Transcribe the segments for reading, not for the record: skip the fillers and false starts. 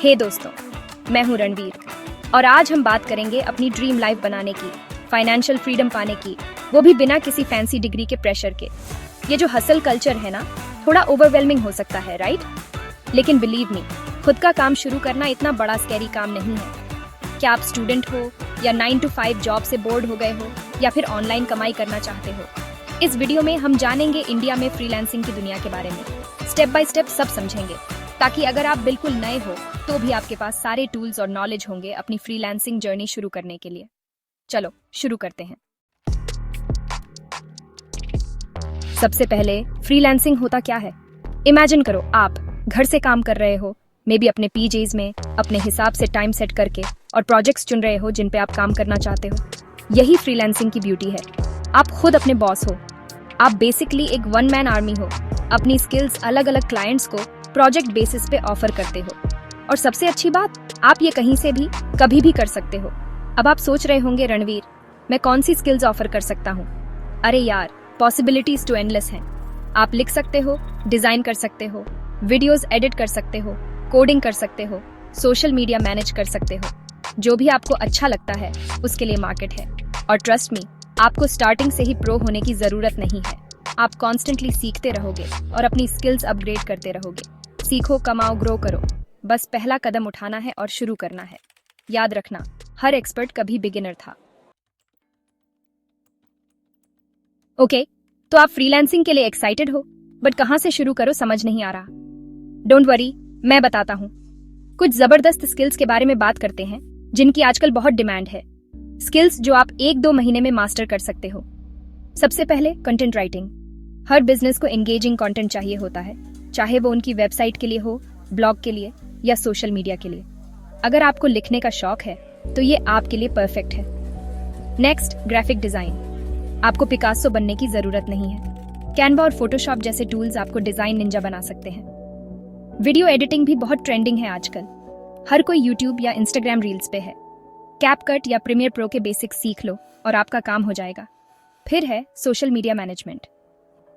हे दोस्तों, मैं हूं रणवीर और आज हम बात करेंगे अपनी ड्रीम लाइफ बनाने की, फाइनेंशियल फ्रीडम पाने की, वो भी बिना किसी फैंसी डिग्री के प्रेशर के। ये जो हसल कल्चर है ना, थोड़ा ओवरवेलमिंग हो सकता है, राइट? लेकिन बिलीव मी, खुद का काम शुरू करना इतना बड़ा स्कैरी काम नहीं है। क्या आप स्टूडेंट हो या 9 to 5 जॉब से बोर्ड हो गए हो या फिर ऑनलाइन कमाई करना चाहते हो? इस वीडियो में हम जानेंगे इंडिया में फ्रीलांसिंग की दुनिया के बारे में, स्टेप बाय स्टेप सब समझेंगे, ताकि अगर आप बिल्कुल नए हो तो भी आपके पास सारे टूल्स और नॉलेज होंगे अपनी फ्रीलांसिंग जर्नी शुरू करने के लिए। चलो शुरू करते हैं। सबसे पहले फ्रीलांसिंग होता क्या है? इमेजिन करो आप घर से काम कर रहे हो, मे बी अपने पीजेज में अपने हिसाब से टाइम सेट करके, और प्रोजेक्ट्स चुन रहे हो जिन पे आप काम करना चाहते हो। यही फ्रीलांसिंग की ब्यूटी है। आप खुद अपने बॉस हो। आप बेसिकली एक वन मैन आर्मी हो। अपनी स्किल्स अलग अलग क्लाइंट्स को प्रोजेक्ट बेसिस पे ऑफर करते हो, और सबसे अच्छी बात, आप ये कहीं से भी कभी भी कर सकते हो। अब आप सोच रहे होंगे, रणवीर मैं कौन सी स्किल्स ऑफर कर सकता हूँ? अरे यार, पॉसिबिलिटीज तो एंडलेस हैं। आप लिख सकते हो, डिजाइन कर सकते हो, वीडियोस एडिट कर सकते हो, कोडिंग कर सकते हो, सोशल मीडिया मैनेज कर सकते हो। जो भी आपको अच्छा लगता है उसके लिए मार्केट है। और ट्रस्ट मी, आपको स्टार्टिंग से ही प्रो होने की जरूरत नहीं है। आप कॉन्स्टेंटली सीखते रहोगे और अपनी स्किल्स अपग्रेड करते रहोगे। सीखो, कमाओ, ग्रो करो। बस पहला कदम उठाना है और शुरू करना है। याद रखना, हर एक्सपर्ट कभी बिगिनर था। ओके, तो आप फ्रीलांसिंग के लिए एक्साइटेड हो, बट कहां से शुरू करो समझ नहीं आ रहा। डोंट वरी, मैं बताता हूं। कुछ जबरदस्त स्किल्स के बारे में बात करते हैं जिनकी आजकल बहुत डिमांड है। स्किल्स जो आप 1-2 महीने में मास्टर कर सकते हो। सबसे पहले कंटेंट राइटिंग। हर बिजनेस को एंगेजिंग कंटेंट चाहिए होता है, चाहे वो उनकी वेबसाइट के लिए हो, ब्लॉग के लिए या सोशल मीडिया के लिए। अगर आपको लिखने का शौक है तो ये आपके लिए परफेक्ट है। Next, graphic design. आपको पिकासो बनने की जरूरत नहीं है। कैनवा और फोटोशॉप जैसे टूल्स आपको डिजाइन निंजा बना सकते हैं। वीडियो एडिटिंग भी बहुत ट्रेंडिंग है आजकल। हर कोई यूट्यूब या इंस्टाग्राम रील्स पे है। कैपकट या प्रीमियर प्रो के बेसिक्स सीख लो और आपका काम हो जाएगा। फिर है सोशल मीडिया मैनेजमेंट।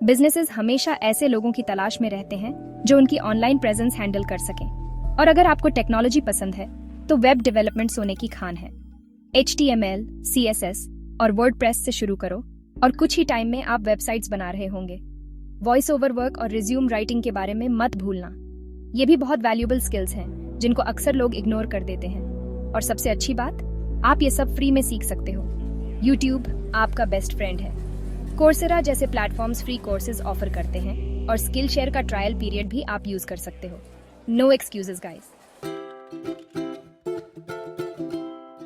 बिजनेसेस हमेशा ऐसे लोगों की तलाश में रहते हैं जो उनकी ऑनलाइन प्रेजेंस हैंडल कर सकें। और अगर आपको टेक्नोलॉजी पसंद है तो वेब डेवलपमेंट सोने की खान है। HTML, CSS और वर्डप्रेस से शुरू करो और कुछ ही टाइम में आप वेबसाइट्स बना रहे होंगे। वॉइस ओवर वर्क और रिज्यूम राइटिंग के बारे में मत भूलना। ये भी बहुत वैल्यूएबल स्किल्स हैं जिनको अक्सर लोग इग्नोर कर देते हैं। और सबसे अच्छी बात, आप ये सब फ्री में सीख सकते हो। यूट्यूब आपका बेस्ट फ्रेंड है। कोर्सेरा जैसे प्लेटफॉर्म्स फ्री कोर्सेज ऑफर करते हैं और स्किल शेयर का ट्रायल पीरियड भी आप यूज कर सकते हो। No excuses guys.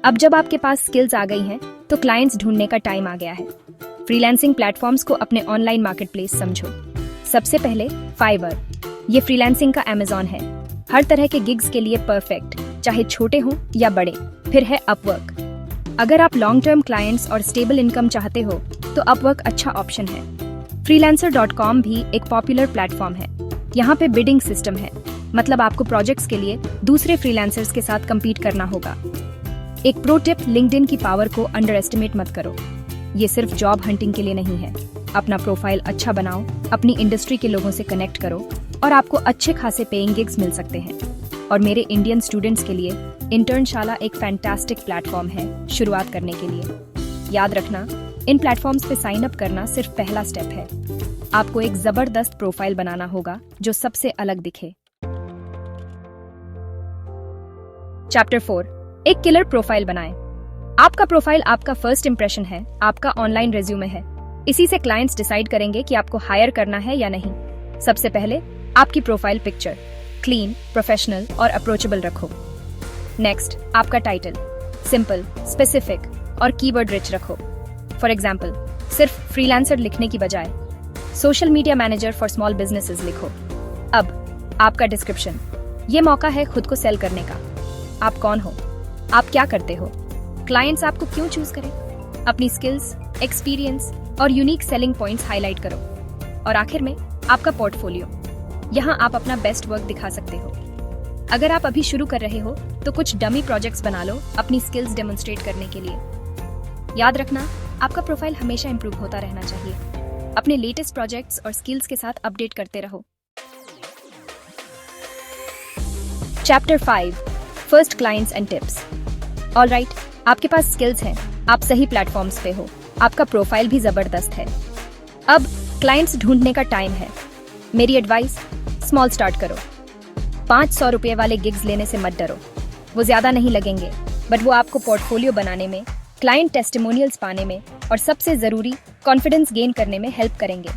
अब जब आपके पास स्किल्स आ गई हैं, तो क्लाइंट्स ढूंढने का टाइम आ गया है। फ्रीलांसिंग प्लेटफॉर्म्स को अपने ऑनलाइन मार्केटप्लेस समझो। सबसे पहले फाइवर। ये फ्रीलांसिंग का अमेज़न है। हर तरह के गिग्स के लिए परफेक्ट, चाहे छोटे हों या बड़े। फिर है अपवर्क। अगर आप लॉन्ग टर्म क्लाइंट्स और स्टेबल इनकम चाहते हो तो अपवर्क अच्छा ऑप्शन है। freelancer.com भी एक पॉपुलर प्लेटफॉर्म है। यहाँ पे बिडिंग सिस्टम है, मतलब आपको प्रोजेक्ट्स के लिए दूसरे फ्रीलांसर्स के साथ compete करना होगा। एक प्रो टिप, लिंक्डइन की पावर को अंडर एस्टिमेट मत करो। ये सिर्फ जॉब हंटिंग के लिए नहीं है। अपना प्रोफाइल अच्छा बनाओ, अपनी इंडस्ट्री के लोगों से कनेक्ट करो और आपको अच्छे खासे पेइंग गिग्स मिल सकते हैं। और मेरे इंडियन स्टूडेंट्स के लिए इंटर्नशाला एक फैंटास्टिक प्लेटफॉर्म है शुरुआत करने के लिए। याद रखना, इन प्लेटफॉर्म्स पे साइन अप करना सिर्फ पहला स्टेप है। आपको एक जबरदस्त प्रोफाइल बनाना होगा जो सबसे अलग दिखे। चैप्टर 4, एक किलर प्रोफाइल बनाएं। आपका प्रोफाइल आपका फर्स्ट इंप्रेशन है, आपका ऑनलाइन रेज्यूमे है। इसी से क्लाइंट्स डिसाइड करेंगे कि आपको हायर करना है या नहीं। सबसे पहले आपकी प्रोफाइल पिक्चर क्लीन, प्रोफेशनल और अप्रोचेबल रखो। नेक्स्ट, आपका टाइटल सिंपल, स्पेसिफिक और कीवर्ड रिच रखो। फॉर एग्जाम्पल, सिर्फ फ्रीलांसर लिखने की बजाय social media manager for small businesses लिखो। अब आपका डिस्क्रिप्शन, ये मौका है खुद को सेल करने का। आप कौन हो, आप क्या करते हो, क्लाइंट्स आपको क्यों चूज करें। अपनी स्किल्स, एक्सपीरियंस और यूनिक सेलिंग पॉइंट्स हाईलाइट करो। और आखिर में आपका पोर्टफोलियो, यहाँ आप अपना बेस्ट वर्क दिखा सकते हो। अगर आप अभी शुरू कर रहे हो तो कुछ डमी प्रोजेक्ट्स बना लो अपनी स्किल्स डेमोन्स्ट्रेट करने के लिए। याद रखना, आपका प्रोफाइल हमेशा इंप्रूव होता रहना चाहिए। अपने लेटेस्ट प्रोजेक्ट्स और स्किल्स के साथ अपडेट करते रहो। Chapter 5, first clients and tips. Alright, आपके पास स्किल्स हैं, आप सही प्लेटफॉर्म्स पे हो, आपका प्रोफाइल भी जबरदस्त है। अब क्लाइंट्स ढूंढने का टाइम है। मेरी एडवाइस, स्मॉल स्टार्ट करो। 500 रुपये वाले गिग्स लेने से मत डरो। वो ज्यादा नहीं लगेंगे, बट वो आपको पोर्टफोलियो बनाने में, क्लाइंट टेस्टिमोनियल्स पाने में और सबसे जरूरी कॉन्फिडेंस गेन करने में हेल्प करेंगे।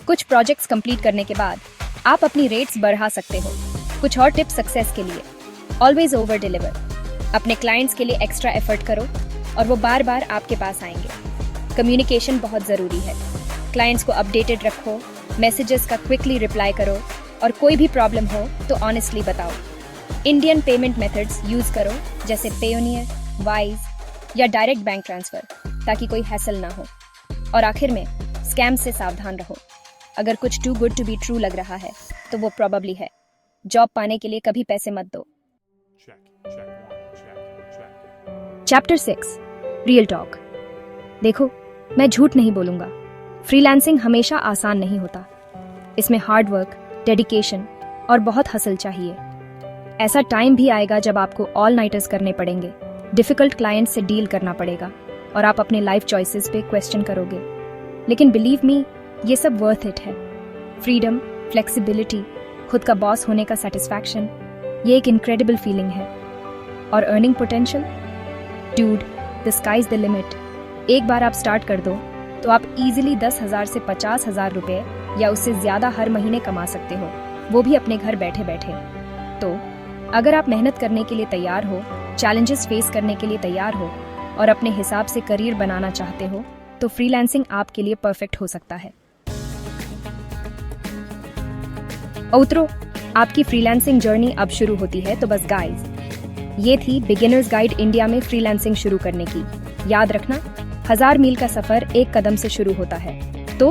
कुछ प्रोजेक्ट्स कंप्लीट करने के बाद आप अपनी रेट्स बढ़ा सकते हो। कुछ और टिप्स सक्सेस के लिए, ऑलवेज ओवर डिलीवर। अपने क्लाइंट्स के लिए एक्स्ट्रा एफर्ट करो और वो बार बार आपके पास आएंगे। कम्युनिकेशन बहुत ज़रूरी है। क्लाइंट्स को अपडेटेड रखो, मैसेजेस का क्विकली रिप्लाई करो और कोई भी प्रॉब्लम हो तो ऑनेस्टली बताओ। इंडियन पेमेंट मेथड्स यूज़ करो जैसे पेयोनियर, वाइज या डायरेक्ट बैंक ट्रांसफ़र, ताकि कोई हैसल ना हो। और आखिर में स्कैम से सावधान रहो। अगर कुछ too good to be true लग रहा है तो वो प्रॉबली है। जॉब पाने के लिए कभी पैसे मत दो। Chapter 6, real talk. देखो, मैं झूठ नहीं बोलूंगा, फ्रीलांसिंग हमेशा आसान नहीं होता। इसमें हार्ड वर्क, डेडिकेशन और बहुत हसल चाहिए। ऐसा टाइम भी आएगा जब आपको ऑल नाइटर्स करने पड़ेंगे, डिफिकल्ट क्लाइंट से डील करना पड़ेगा और आप अपने लाइफ चॉइसेस पे क्वेश्चन करोगे। लेकिन बिलीव मी, ये सब वर्थ इट है। फ्रीडम, फ्लेक्सिबिलिटी, खुद का बॉस होने का सेटिस्फैक्शन, ये एक इनक्रेडिबल फीलिंग है। और earning potential, dude, the sky is the limit. एक बार आप स्टार्ट कर दो तो आप इजीली 10,000 से 50,000 रुपए या उससे ज्यादा हर महीने कमा सकते हो, वो भी अपने घर बैठे बैठे। तो अगर आप मेहनत करने के लिए तैयार हो, चैलेंजेस फेस करने के लिए तैयार हो और अपने हिसाब से करियर बनाना चाहते हो, तो फ्रीलांसिंग आपके लिए परफेक्ट हो सकता है। उतरो, आपकी फ्रीलांसिंग जर्नी अब शुरू होती है। तो बस गाइस, ये थी बिगिनर्स गाइड इंडिया में फ्रीलांसिंग शुरू करने की। याद रखना, 1000 मील का सफर एक कदम से शुरू होता है, तो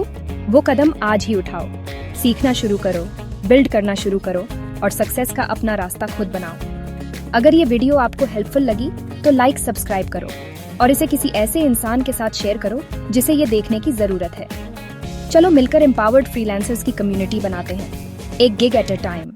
वो कदम आज ही उठाओ। सीखना शुरू करो, बिल्ड करना शुरू करो और सक्सेस का अपना रास्ता खुद बनाओ। अगर ये वीडियो आपको हेल्पफुल लगी तो लाइक, सब्सक्राइब करो और इसे किसी ऐसे इंसान के साथ शेयर करो जिसे ये देखने की जरूरत है। चलो मिलकर एम्पावर्ड फ्रीलांसर्स की कम्युनिटी बनाते हैं, एक गिग एट अ टाइम।